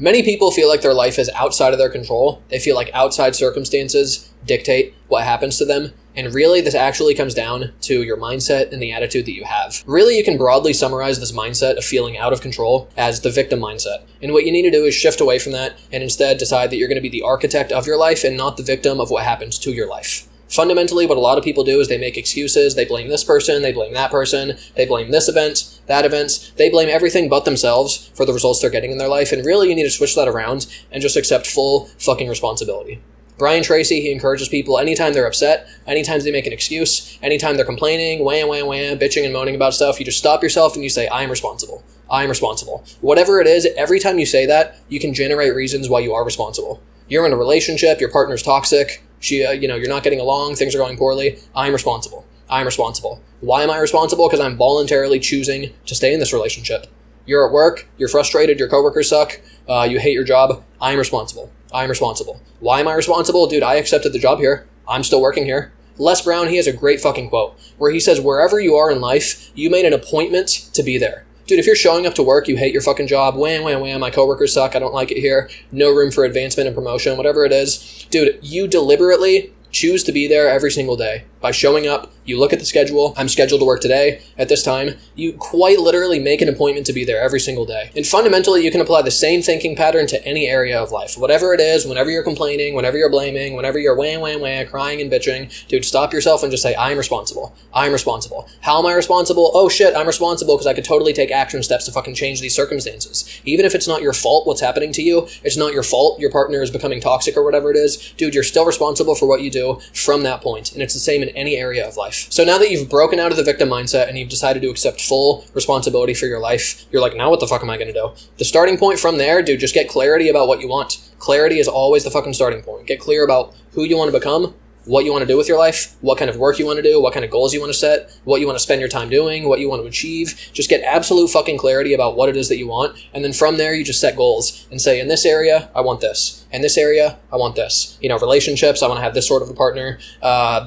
Many people feel like their life is outside of their control. They feel like outside circumstances dictate what happens to them. And really, this actually comes down to your mindset and the attitude that you have. Really, you can broadly summarize this mindset of feeling out of control as the victim mindset. And what you need to do is shift away from that and instead decide that you're going to be the architect of your life and not the victim of what happens to your life. Fundamentally, what a lot of people do is they make excuses. They blame this person, they blame that person, they blame this event, that event. They blame everything but themselves for the results they're getting in their life. And really, you need to switch that around and just accept full fucking responsibility. Brian Tracy, he encourages people anytime they're upset, anytime they make an excuse, anytime they're complaining, bitching and moaning about stuff, you just stop yourself and you say, I am responsible. I am responsible. Whatever it is, every time you say that, you can generate reasons why you are responsible. You're in a relationship, your partner's toxic, you're not getting along, things are going poorly. I'm responsible. I'm responsible. Why am I responsible? Because I'm voluntarily choosing to stay in this relationship. You're at work, you're frustrated, your coworkers suck, you hate your job. I'm responsible. I'm responsible. Why am I responsible? Dude, I accepted the job here. I'm still working here. Les Brown, he has a great fucking quote where he says, wherever you are in life, you made an appointment to be there. Dude, if you're showing up to work, you hate your fucking job, my coworkers suck, I don't like it here, no room for advancement and promotion, whatever it is. Dude, you deliberately choose to be there every single day by showing up. You look at the schedule. I'm scheduled to work today at this time. You quite literally make an appointment to be there every single day. And fundamentally, you can apply the same thinking pattern to any area of life. Whatever it is, whenever you're complaining, whenever you're blaming, whenever you're crying and bitching, dude, stop yourself and just say, I'm responsible. I'm responsible. How am I responsible? Oh shit, I'm responsible because I could totally take action steps to fucking change these circumstances. Even if it's not your fault what's happening to you, it's not your fault your partner is becoming toxic or whatever it is, dude, you're still responsible for what you do from that point. And it's the same in any area of life. So now that you've broken out of the victim mindset and you've decided to accept full responsibility for your life, you're like, now what the fuck am I going to do? The starting point from there, dude, just get clarity about what you want. Clarity is always the fucking starting point. Get clear about who you want to become, what you want to do with your life, what kind of work you want to do, what kind of goals you want to set, what you want to spend your time doing, what you want to achieve. Just get absolute fucking clarity about what it is that you want. And then from there, you just set goals and say, in this area, I want this. In this area, I want this. Relationships, I want to have this sort of a partner.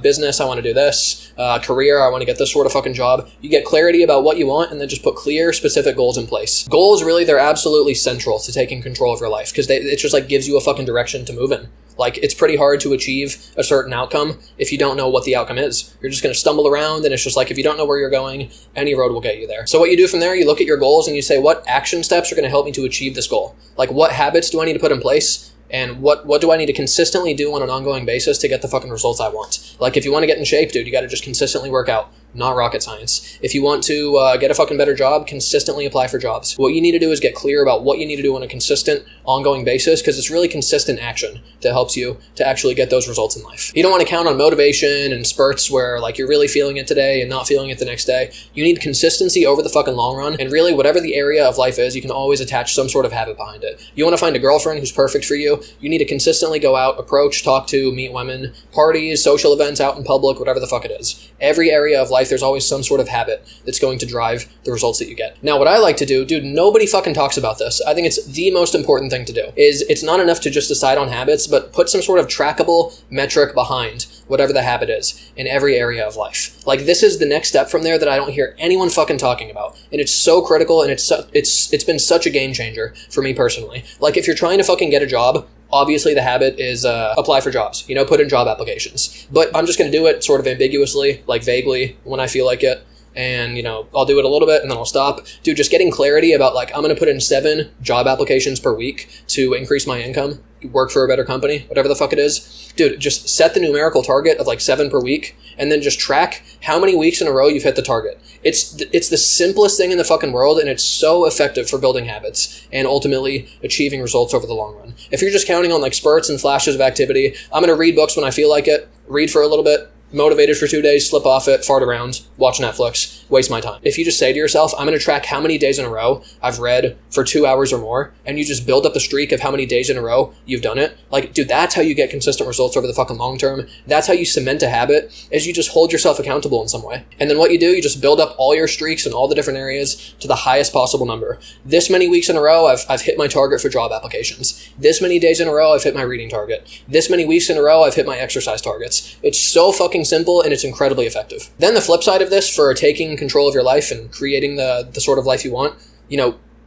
Business, I want to do this. Career, I want to get this sort of fucking job. You get clarity about what you want and then just put clear, specific goals in place. Goals, really, they're absolutely central to taking control of your life because it just like gives you a fucking direction to move in. Like, it's pretty hard to achieve a certain outcome if you don't know what the outcome is. You're just going to stumble around, and it's just like, if you don't know where you're going, any road will get you there. So what you do from there, you look at your goals and you say, what action steps are going to help me to achieve this goal? Like, what habits do I need to put in place? And what do I need to consistently do on an ongoing basis to get the fucking results I want? Like, if you want to get in shape, dude, you got to just consistently work out. Not rocket science. If you want to get a fucking better job, consistently apply for jobs. What you need to do is get clear about what you need to do on a consistent, ongoing basis, because it's really consistent action that helps you to actually get those results in life. You don't want to count on motivation and spurts where like you're really feeling it today and not feeling it the next day. You need consistency over the fucking long run, and really whatever the area of life is, you can always attach some sort of habit behind it. You want to find a girlfriend who's perfect for you, you need to consistently go out, approach, talk to, meet women, parties, social events out in public, whatever the fuck it is. Every area of life, there's always some sort of habit that's going to drive the results that you get. Now, what I like to do, dude, nobody fucking talks about this. I think it's the most important thing to do, is it's not enough to just decide on habits, but put some sort of trackable metric behind whatever the habit is in every area of life. Like, this is the next step from there that I don't hear anyone fucking talking about. And it's so critical, and it's been such a game changer for me personally. Like, if you're trying to fucking get a job, obviously the habit is apply for jobs, put in job applications. But I'm just going to do it sort of ambiguously, like vaguely when I feel like it. And, I'll do it a little bit and then I'll stop. Dude, just getting clarity about like, I'm going to put in 7 job applications per week to increase my income, work for a better company, whatever the fuck it is. Dude, just set the numerical target of like 7 per week and then just track how many weeks in a row you've hit the target. It's the simplest thing in the fucking world, and it's so effective for building habits and ultimately achieving results over the long run. If you're just counting on like spurts and flashes of activity, I'm going to read books when I feel like it, read for a little bit, motivated for 2 days, slip off it, fart around, watch Netflix, waste my time. If you just say to yourself, I'm going to track how many days in a row I've read for 2 hours or more, and you just build up the streak of how many days in a row you've done it, like, dude, that's how you get consistent results over the fucking long term. That's how you cement a habit, is you just hold yourself accountable in some way. And then what you do, you just build up all your streaks in all the different areas to the highest possible number. This many weeks in a row, I've hit my target for job applications. This many days in a row, I've hit my reading target. This many weeks in a row, I've hit my exercise targets. It's so fucking simple, and it's incredibly effective. Then the flip side of this for taking control of your life and creating the sort of life you want,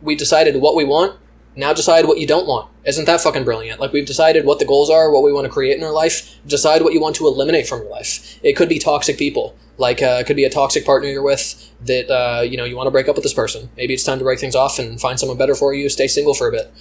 we decided what we want, Now decide what you don't want. Isn't that fucking brilliant? Like, we've decided what the goals are, what we want to create in our life. Decide what you want to eliminate from your life. It could be toxic people. Like, it could be a toxic partner you're with that, you want to break up with this person. Maybe it's time to break things off and find someone better for you. Stay single for a bit.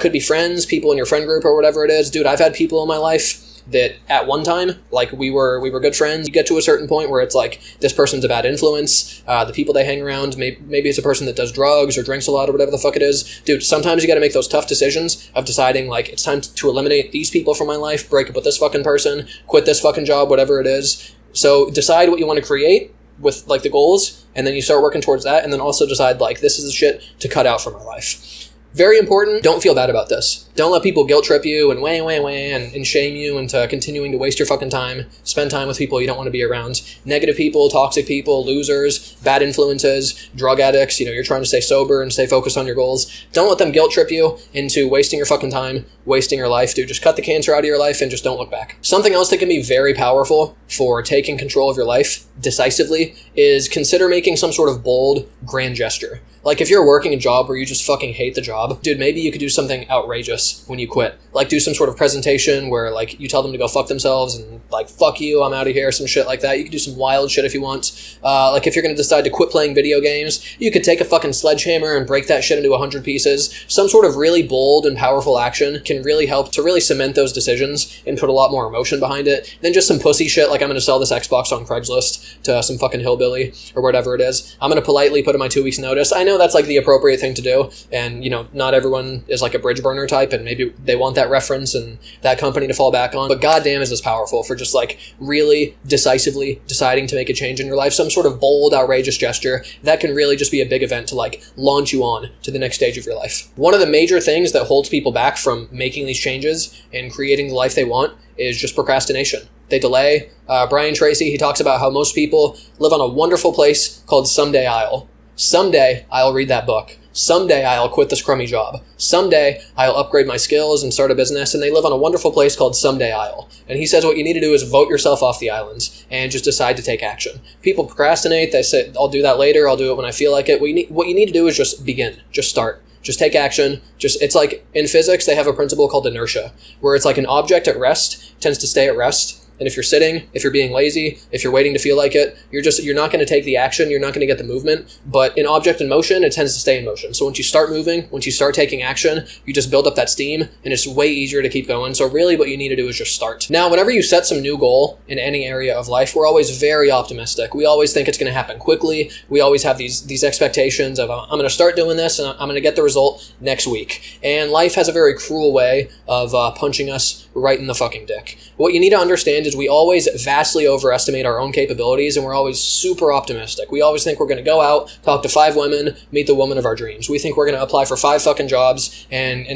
Could be friends, people in your friend group or whatever it is. Dude, I've had people in my life that at one time, like, we were good friends. You get to a certain point where it's like, this person's a bad influence. The people they hang around, maybe it's a person that does drugs or drinks a lot or whatever the fuck it is. Dude, sometimes you got to make those tough decisions of deciding, like, it's time to eliminate these people from my life, break up with this fucking person, quit this fucking job, whatever it is. So decide what you want to create with, like, the goals, and then you start working towards that, and then also decide, like, this is the shit to cut out from my life. Very important, don't feel bad about this. Don't let people guilt trip you and and shame you into continuing to waste your fucking time, spend time with people you don't want to be around. Negative people, toxic people, losers, bad influences, drug addicts, you're trying to stay sober and stay focused on your goals. Don't let them guilt trip you into wasting your fucking time, wasting your life, dude. Just cut the cancer out of your life and just don't look back. Something else that can be very powerful for taking control of your life decisively is consider making some sort of bold, grand gesture. Like, if you're working a job where you just fucking hate the job, dude, maybe you could do something outrageous when you quit. Like, do some sort of presentation where, like, you tell them to go fuck themselves and, like, fuck you, I'm out of here, some shit like that. You could do some wild shit if you want. Like, if you're going to decide to quit playing video games, you could take a fucking sledgehammer and break that shit into 100 pieces. Some sort of really bold and powerful action can really help to really cement those decisions and put a lot more emotion behind it than just some pussy shit like, I'm going to sell this Xbox on Craigslist to some fucking hillbilly or whatever it is. I'm going to politely put in my 2 weeks notice. I know that's, like, the appropriate thing to do, and not everyone is like a bridge burner type, and maybe they want that reference and that company to fall back on, but goddamn is this powerful for just, like, really decisively deciding to make a change in your life. Some sort of bold, outrageous gesture that can really just be a big event to, like, launch you on to the next stage of your life. One of the major things that holds people back from making these changes and creating the life they want is just procrastination. They delay. Brian Tracy, he talks about how most people live on a wonderful place called Someday I'll. Someday I'll read that book. Someday I'll quit this crummy job. Someday I'll upgrade my skills and start a business. And they live on a wonderful place called Someday I'll. And he says what you need to do is vote yourself off the islands and just decide to take action. People procrastinate. They say, I'll do that later. I'll do it when I feel like it. What you need to do is just begin. Just start. Just take action. It's like in physics, they have a principle called inertia, where it's like an object at rest tends to stay at rest. And if you're sitting, if you're being lazy, if you're waiting to feel like it, you're not going to take the action, you're not going to get the movement. But an object in motion, it tends to stay in motion. So once you start moving, once you start taking action, you just build up that steam, and it's way easier to keep going. So really what you need to do is just start. Now, whenever you set some new goal in any area of life, we're always very optimistic. We always think it's going to happen quickly. We always have these expectations of, I'm going to start doing this, and I'm going to get the result next week. And life has a very cruel way of punching us right in the fucking dick. What you need to understand is we always vastly overestimate our own capabilities, and we're always super optimistic. We always think we're going to go out, talk to 5 women, meet the woman of our dreams. We think we're going to apply for 5 fucking jobs and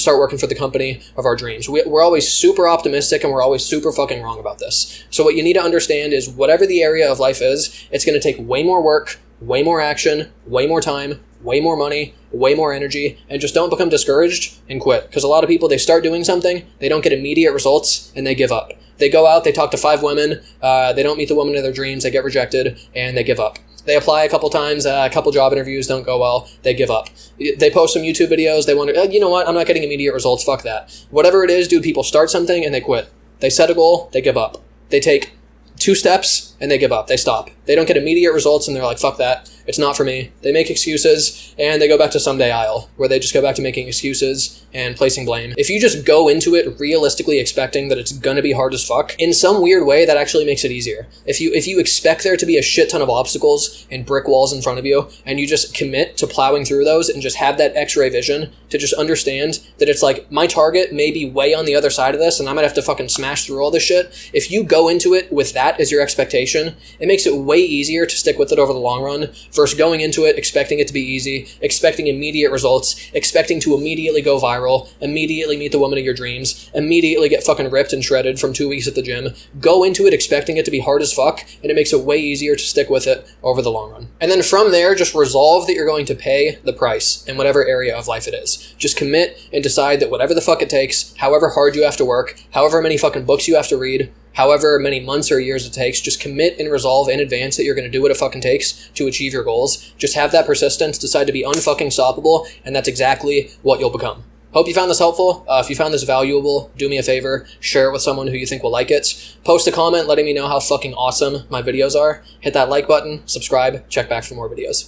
start working for the company of our dreams. We're always super optimistic, and we're always super fucking wrong about this. So what you need to understand is whatever the area of life is, it's going to take way more work, way more action, way more time, way more money, way more energy, and just don't become discouraged and quit. Because a lot of people, they start doing something, they don't get immediate results, and they give up. They go out, they talk to 5 women, they don't meet the woman of their dreams, they get rejected, and they give up. They apply a couple times, a couple job interviews don't go well, they give up. They post some YouTube videos, they wonder, you know what, I'm not getting immediate results, fuck that. Whatever it is, dude, people start something and they quit. They set a goal, they give up. They take 2 steps and they give up, they stop. They don't get immediate results and they're like, fuck that, it's not for me. They make excuses and they go back to Someday I'll, where they just go back to making excuses and placing blame. If you just go into it realistically expecting that it's gonna be hard as fuck, in some weird way that actually makes it easier. If you expect there to be a shit ton of obstacles and brick walls in front of you, and you just commit to plowing through those and just have that x-ray vision to just understand that it's like, my target may be way on the other side of this and I'm gonna have to fucking smash through all this shit. If you go into it with that as your expectation, it makes it way easier to stick with it over the long run versus going into it expecting it to be easy, expecting immediate results, expecting to immediately go viral, immediately meet the woman of your dreams, immediately get fucking ripped and shredded from 2 weeks at the gym. Go into it expecting it to be hard as fuck, and it makes it way easier to stick with it over the long run. And then from there, just resolve that you're going to pay the price in whatever area of life it is. Just commit and decide that whatever the fuck it takes, however hard you have to work, however many fucking books you have to read, however many months or years it takes, just commit and resolve in advance that you're going to do what it fucking takes to achieve your goals. Just have that persistence, decide to be unfucking stoppable, and that's exactly what you'll become. Hope you found this helpful. If you found this valuable, do me a favor, share it with someone who you think will like it. Post a comment letting me know how fucking awesome my videos are. Hit that like button, subscribe, check back for more videos.